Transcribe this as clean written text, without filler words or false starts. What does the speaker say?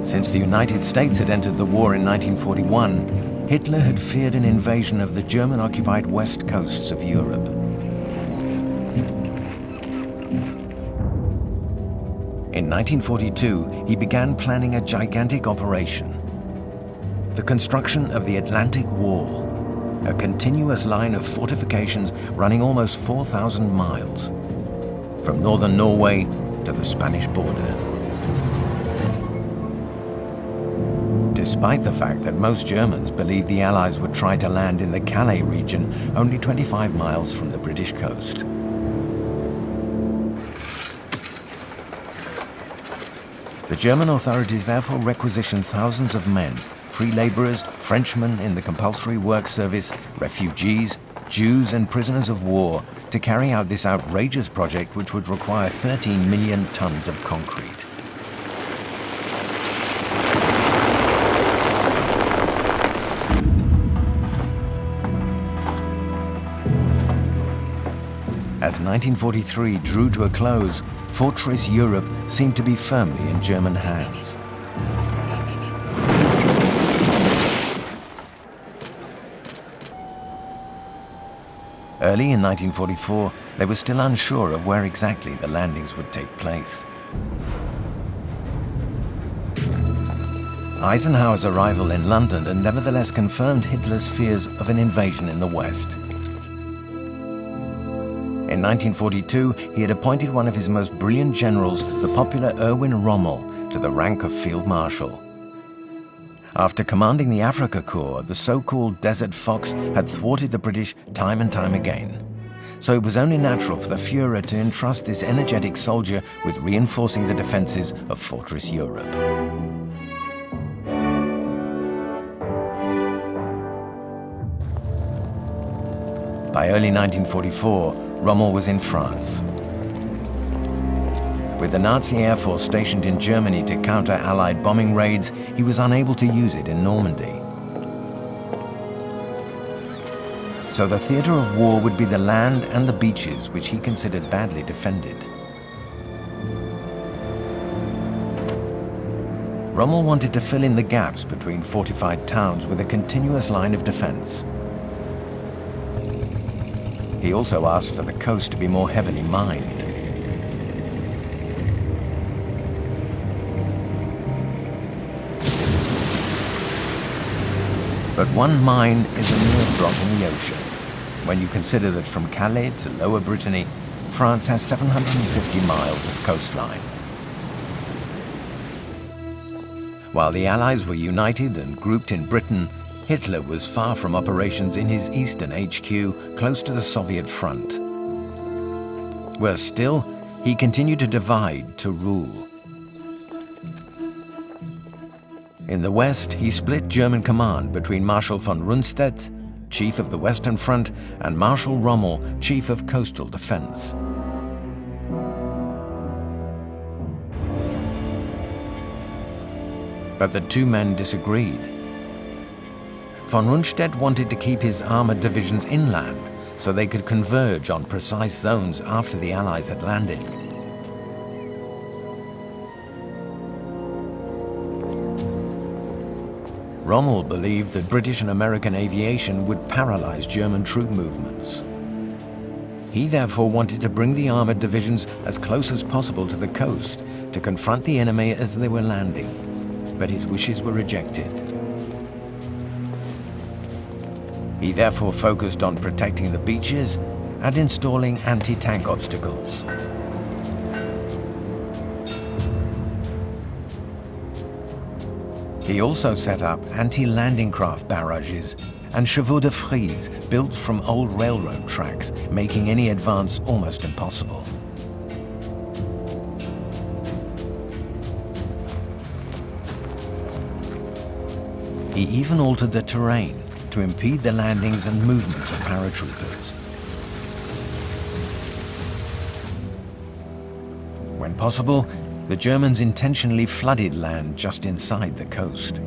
Since the United States had entered the war in 1941, Hitler had feared an invasion of the German-occupied west coasts of Europe. In 1942, he began planning a gigantic operation: the construction of the Atlantic Wall, a continuous line of fortifications running almost 4,000 miles, from northern Norway to the Spanish border. Despite the fact that most Germans believed the Allies would try to land in the Calais region, only 25 miles from the British coast. The German authorities therefore requisitioned thousands of men, free laborers, Frenchmen in the compulsory work service, refugees, Jews and prisoners of war, to carry out this outrageous project which would require 13 million tons of concrete. As 1943 drew to a close, Fortress Europe seemed to be firmly in German hands. Early in 1944, they were still unsure of where exactly the landings would take place. Eisenhower's arrival in London had nevertheless confirmed Hitler's fears of an invasion in the West. In 1942, he had appointed one of his most brilliant generals, the popular Erwin Rommel, to the rank of Field Marshal. After commanding the Africa Corps, the so-called Desert Fox had thwarted the British time and time again. So it was only natural for the Führer to entrust this energetic soldier with reinforcing the defenses of Fortress Europe. By early 1944, Rommel was in France. With the Nazi Air Force stationed in Germany to counter Allied bombing raids, he was unable to use it in Normandy. So the theater of war would be the land and the beaches, which he considered badly defended. Rommel wanted to fill in the gaps between fortified towns with a continuous line of defense. He also asked for the coast to be more heavily mined. But one mine is a mere drop in the ocean, when you consider that from Calais to Lower Brittany, France has 750 miles of coastline. While the Allies were united and grouped in Britain, Hitler was far from operations in his eastern HQ, close to the Soviet front. Worse still, he continued to divide to rule. In the west, he split German command between Marshal von Rundstedt, chief of the Western Front, and Marshal Rommel, chief of coastal defense. But the two men disagreed. Von Rundstedt wanted to keep his armored divisions inland so they could converge on precise zones after the Allies had landed. Rommel believed that British and American aviation would paralyze German troop movements. He therefore wanted to bring the armored divisions as close as possible to the coast to confront the enemy as they were landing, but his wishes were rejected. He therefore focused on protecting the beaches and installing anti-tank obstacles. He also set up anti-landing craft barrages and chevaux de frise built from old railroad tracks, making any advance almost impossible. He even altered the terrain to impede the landings and movements of paratroopers. When possible, the Germans intentionally flooded land just inside the coast.